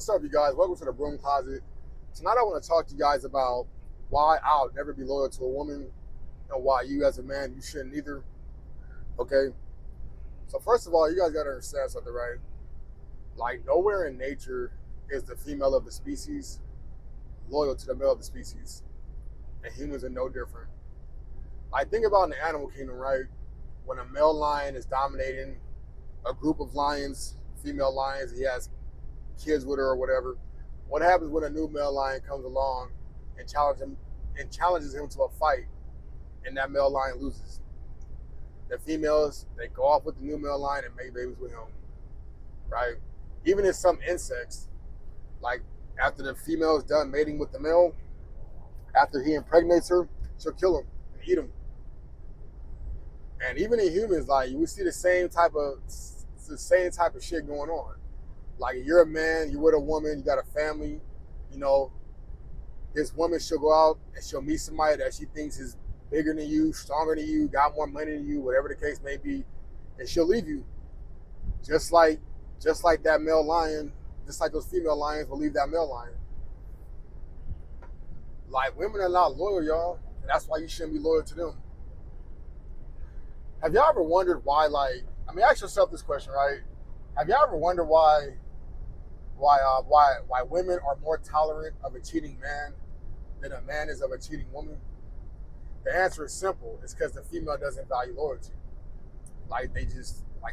What's up, you guys? Welcome to the Broom Closet. Tonight, I want to talk to you guys about why I'll never be loyal to a woman and why you, as a man, you shouldn't either. Okay? So, first of all, you guys got to understand something, right? Like, nowhere in nature is the female of the species loyal to the male of the species. And humans are no different. Like, think about in the animal kingdom, right? When a male lion is dominating a group of lions, female lions, he has kids with her or whatever. What happens when a new male lion comes along and challenges him to a fight, and that male lion loses? The females, they go off with the new male lion and make babies with him, right? Even in some insects, like after the female is done mating with the male, after he impregnates her, she'll kill him and eat him. And even in humans, like we see the same type of shit going on. Like you're a man, you're with a woman, you got a family, you know, this woman, she'll go out and she'll meet somebody that she thinks is bigger than you, stronger than you, got more money than you, whatever the case may be, and she'll leave you. Just like that male lion, just like those female lions will leave that male lion. Like women are not loyal, y'all, and that's why you shouldn't be loyal to them. Have y'all ever wondered why, ask yourself this question, right? Have y'all ever wondered why women are more tolerant of a cheating man than a man is of a cheating woman? The answer is simple. It's because the female doesn't value loyalty.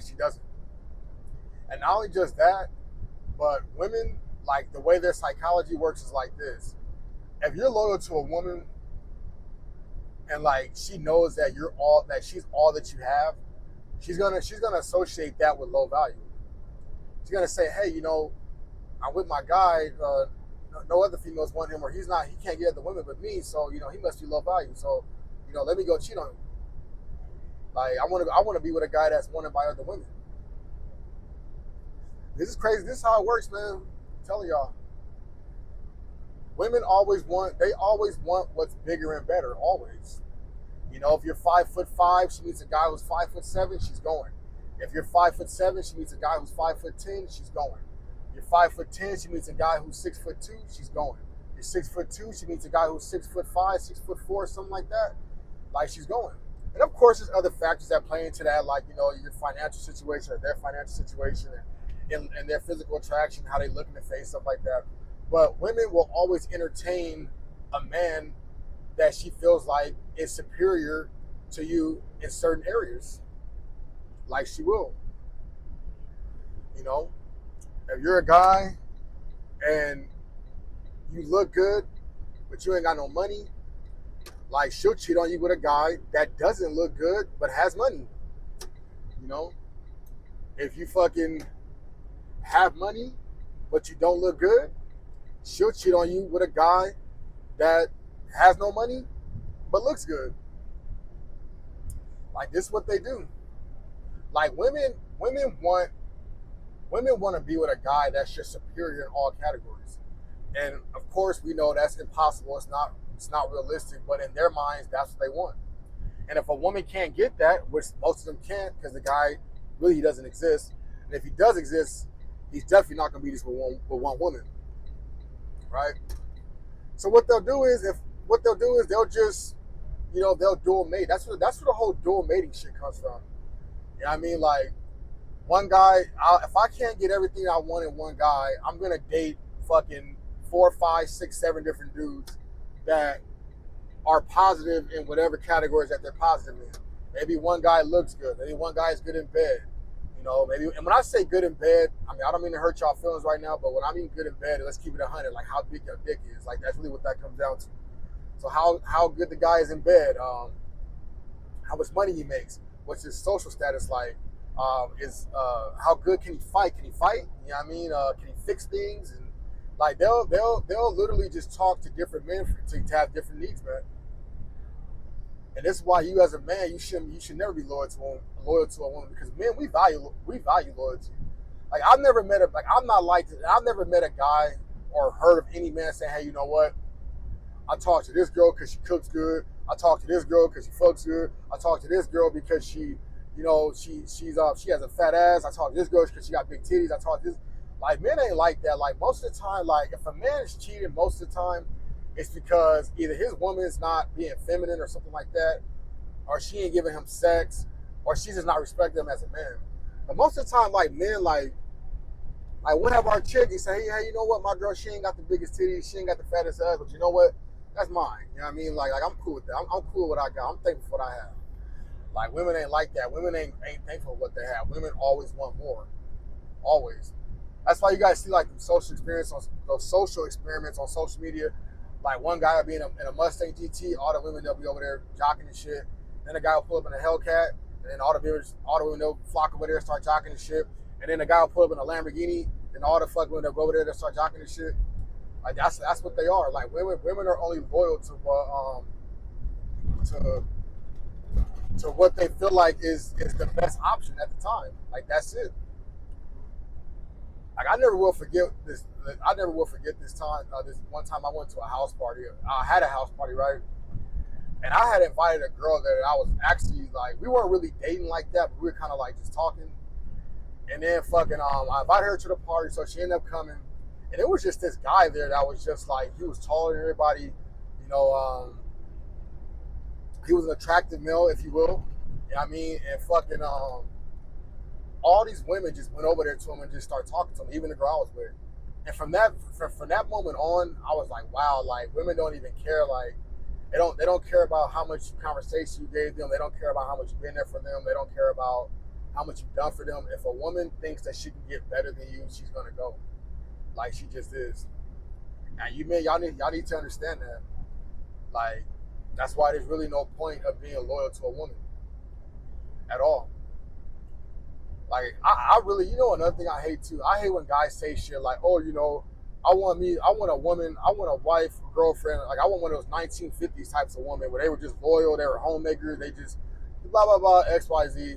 She doesn't. And not only just that, but women, like the way their psychology works is like this. If you're loyal to a woman and like she knows that she's all that you have, she's gonna associate that with low value. She's gonna say, hey, I'm with my guy. No other females want him, or he can't get other women but me. So he must be low value. So let me go cheat on him. Like I want to be with a guy that's wanted by other women. This is crazy. This is how it works, man. I'm telling y'all. Women always want what's bigger and better. Always. If you're 5'5", she meets a guy who's 5'7", she's going. If you're 5'7", she meets a guy who's 5'10", she's going. You're 5'10", she meets a guy who's 6'2", she's going. You're 6'2", she meets a guy who's 6'5", 6'4", something like that. Like she's going. And of course, there's other factors that play into that, like your financial situation or their financial situation, and their physical attraction, how they look in the face, stuff like that. But women will always entertain a man that she feels like is superior to you in certain areas. Like she will. If you're a guy and you look good, but you ain't got no money, like she'll cheat on you with a guy that doesn't look good but has money. If you fucking have money but you don't look good, she'll cheat on you with a guy that has no money but looks good. Like this is what they do. Like women want to be with a guy that's just superior in all categories. And of course we know that's impossible. It's not realistic, but in their minds that's what they want. And if a woman can't get that, which most of them can't because the guy really he doesn't exist, and if he does exist, he's definitely not going to be this with one woman. Right? So what they'll do is they'll just they'll dual mate. That's where the whole dual mating shit comes from. You know what I mean? Like one guy, if I can't get everything I want in one guy, I'm gonna date fucking 4, 5, 6, 7 different dudes that are positive in whatever categories that they're positive in. Maybe one guy looks good. Maybe one guy is good in bed. Maybe. And when I say good in bed, I don't mean to hurt y'all feelings right now, but when I mean good in bed, let's keep it 100. Like how big your dick is. Like that's really what that comes down to. So how good the guy is in bed. How much money he makes. What's his social status like? How good can he fight? Can he fight? You know what I mean? Can he fix things? And like they'll literally just talk to different men to have different needs, man. And this is why you as a man, you should never be loyal to a woman because men we value loyalty. Like I've never met a guy or heard of any man saying, hey, you know what? I talk to this girl because she cooks good. I talk to this girl because she fucks good. I talk to this girl because she has a fat ass. I talk to this girl because she got big titties. I talk to this. Like men ain't like that. Like most of the time, like if a man is cheating, most of the time, it's because either his woman's not being feminine or something like that, or she ain't giving him sex, or she's just not respecting him as a man. But most of the time, like men, like we'll have our chick and say, hey, you know what, my girl, she ain't got the biggest titties, she ain't got the fattest ass, but you know what? That's mine. You know what I mean? Like I'm cool with that. I'm cool with what I got. I'm thankful for what I have. Like women ain't like that. Women ain't thankful for what they have. Women always want more. Always. That's why you guys see like those social experiments on social media. Like one guy will be in a Mustang GT, all the women they'll be over there jocking and shit. Then a guy will pull up in a Hellcat, and then all the women they'll flock over there and start jocking and shit. And then the guy will pull up in a Lamborghini, and all the fuck women they'll go over there and start jocking and shit. Like that's what they are. Like women are only loyal to what they feel like is the best option at the time. Like that's it. Like I never will forget this. I never will forget this time. This one time I went to a house party. I had a house party, right? And I had invited a girl that I was actually like, we weren't really dating like that, but we were kind of like just talking. And then fucking, I invited her to the party, so she ended up coming. And it was just this guy there that was just like, he was taller than everybody. You know, he was an attractive male, if you will. You know what I mean? And fucking, all these women just went over there to him and just started talking to him, even the girl I was with. And from that moment on, I was like, wow, like women don't even care. Like they don't care about how much conversation you gave them. They don't care about how much you've been there for them. They don't care about how much you've done for them. If a woman thinks that she can get better than you, she's gonna go. Like she just is. And y'all need to understand that. Like that's why there's really no point of being loyal to a woman at all. Like I really, you know, another thing I hate too. I hate when guys say shit like, "Oh, you know, I want a woman, I want a wife, a girlfriend. Like I want one of those 1950s types of woman where they were just loyal, they were homemakers, they just blah blah blah X Y Z."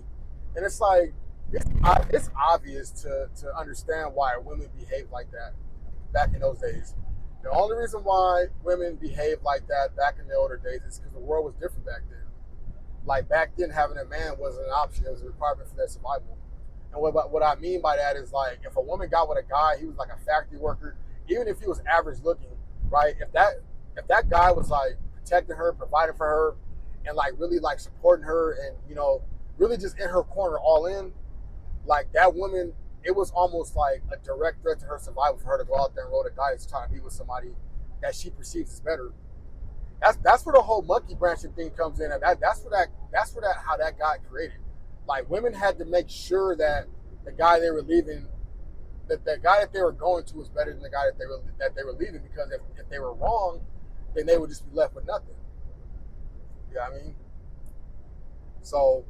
And it's like it's obvious to understand why women behave like that back in those days. The only reason why women behaved like that back in the older days is because the world was different back then. Like back then, having a man wasn't an option; it was a requirement for their survival. And what I mean by that is like if a woman got with a guy, he was like a factory worker, even if he was average looking, right? If that guy was like protecting her, providing for her, and like really like supporting her, and you know really just in her corner all in, like that woman, it was almost like a direct threat to her survival for her to go out there and roll the dice trying to be with somebody that she perceives as better. That's where the whole monkey branching thing comes in, and that's where that how that got created. Like women had to make sure that the guy they were leaving, that the guy that they were going to was better than the guy that they were leaving, because if they were wrong, then they would just be left with nothing. You know what I mean? So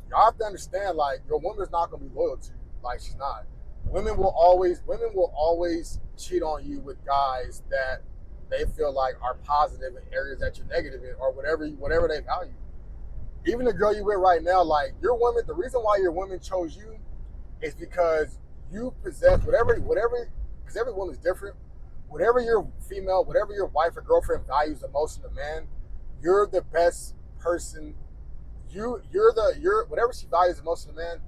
y'all have to understand, like your woman's not gonna be loyal to you. Like she's not. Women will always cheat on you with guys that they feel like are positive in areas that you're negative in, or whatever they value. Even the girl you with right now, like your woman, the reason why your woman chose you is because you possess whatever, because every woman's different. Whatever your female, whatever your wife or girlfriend values the most in a man, you're the best person. You're whatever she values the most in a man,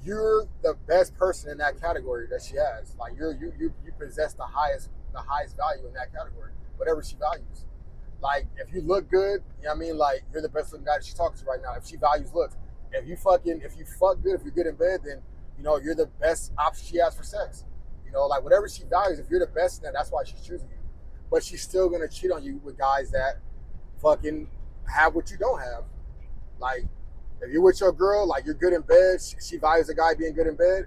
you're the best person in that category that she has. Like you possess the highest value in that category, whatever she values. Like if you look good, you know what I mean? Like you're the best looking guy that she's talking to right now. If she values looks, if you fuck good, if you're good in bed, then you know you're the best option she has for sex. You know, like whatever she values, if you're the best in that, that's why she's choosing you. But she's still gonna cheat on you with guys that fucking have what you don't have. Like if you're with your girl, like you're good in bed, she values a guy being good in bed,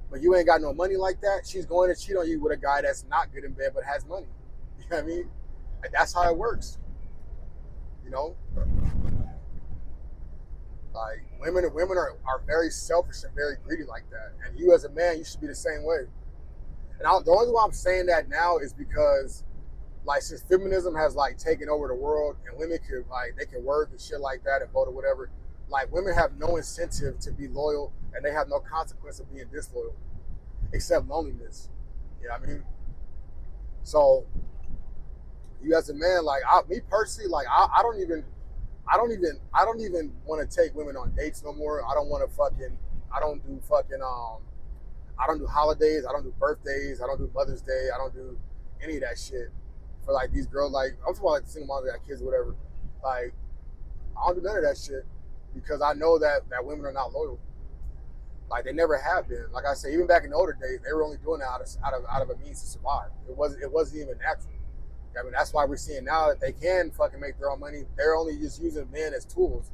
but you ain't got no money like that, she's going to cheat on you with a guy that's not good in bed but has money. You know what I mean? And that's how it works. You know? Like women are very selfish and very greedy like that. And you as a man, you should be the same way. And the only reason why I'm saying that now is because like since feminism has like taken over the world and women can like they can work and shit like that and vote or whatever, like women have no incentive to be loyal and they have no consequence of being disloyal except loneliness. You know what I mean? So you as a man, like me personally, like I don't even want to take women on dates no more. I don't want to fucking I don't do fucking I don't do holidays. I don't do birthdays. I don't do Mother's Day. I don't do any of that shit for like these girls. Like I'm talking about like the single moms that got kids or whatever. Like I don't do none of that shit because I know that women are not loyal. Like they never have been. Like I say, even back in the older days, they were only doing it out of a means to survive. It wasn't even natural. I mean, that's why we're seeing now that they can fucking make their own money. They're only just using men as tools.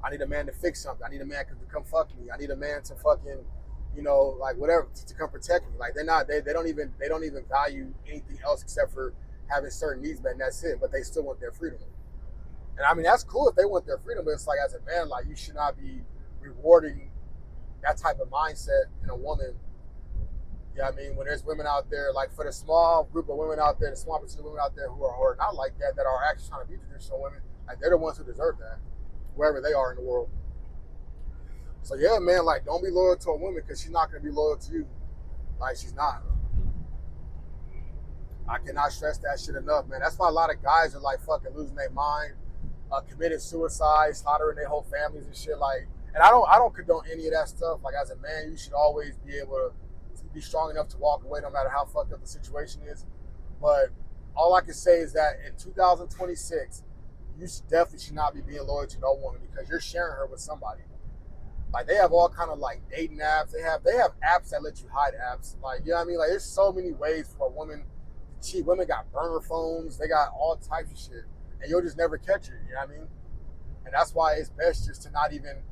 I need a man to fix something. I need a man to come fuck me. I need a man to fucking, like whatever to come protect me. Like they don't even value anything else except for having certain needs met, and that's it. But they still want their freedom. And I mean, that's cool if they want their freedom, but it's like as a man, like you should not be rewarding that type of mindset in a woman. You know what I mean? When there's women out there, like for the small group of women out there, the small percentage of women out there who are not like that are actually trying to be traditional women, like they're the ones who deserve that, wherever they are in the world. So yeah, man, like don't be loyal to a woman because she's not gonna be loyal to you. Like she's not. I cannot stress that shit enough, man. That's why a lot of guys are like fucking losing their mind, committed suicide, slaughtering their whole families and shit. Like, and I don't condone any of that stuff. Like as a man, you should always be able to be strong enough to walk away no matter how fucked up the situation is. But all I can say is that in 2026, you definitely should not be being loyal to no woman because you're sharing her with somebody. Like they have all kind of like dating apps. They have apps that let you hide apps. Like, you know what I mean? Like there's so many ways for a woman to cheat. Women got burner phones. They got all types of shit. And you'll just never catch it. You know what I mean? And that's why it's best just to not even,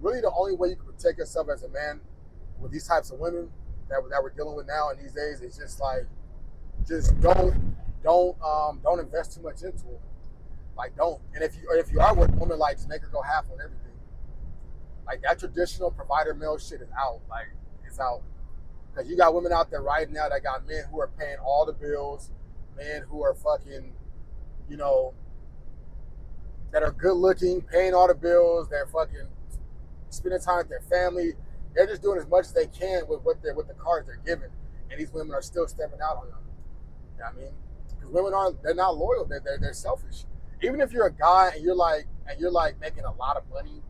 really the only way you can protect yourself as a man with these types of women that we're dealing with now in these days is just like, just don't invest too much into it. Like don't. And if you are with a woman, like just make her go half on everything. Like that traditional provider male shit is out. Like it's out. Because you got women out there right now that got men who are paying all the bills, men who are fucking, that are good looking, paying all the bills, they're fucking spending time with their family. They're just doing as much as they can with the cards they're given. And these women are still stepping out on them. You know what I mean? Because they're not loyal, they're selfish. Even if you're a guy and you're like making a lot of money,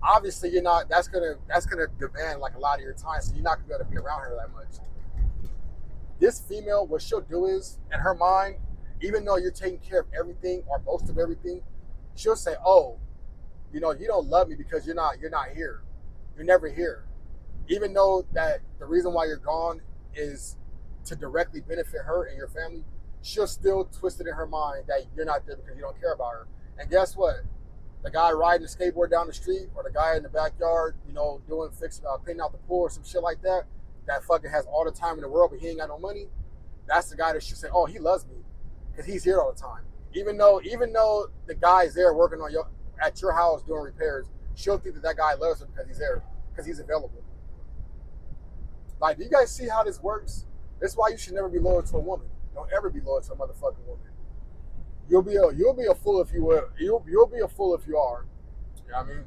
obviously you're not, that's gonna demand like a lot of your time, so you're not gonna be able to be around her that much. This female, what she'll do is, in her mind, even though you're taking care of everything or most of everything, she'll say, oh, you don't love me because you're not here. You're never here. Even though that the reason why you're gone is to directly benefit her and your family, she'll still twist it in her mind that you're not there because you don't care about her. And guess what? The guy riding the skateboard down the street or the guy in the backyard, cleaning out the pool or some shit like that fucking has all the time in the world, but he ain't got no money. That's the guy that should say, oh, he loves me because he's here all the time. Even though the guy's there working at your house doing repairs, she'll think that guy loves him because he's there, because he's available. Like, do you guys see how this works? This is why you should never be loyal to a woman. Don't ever be loyal to a motherfucking woman. You'll be a fool if you will. You'll be a fool if you are. You know what I mean?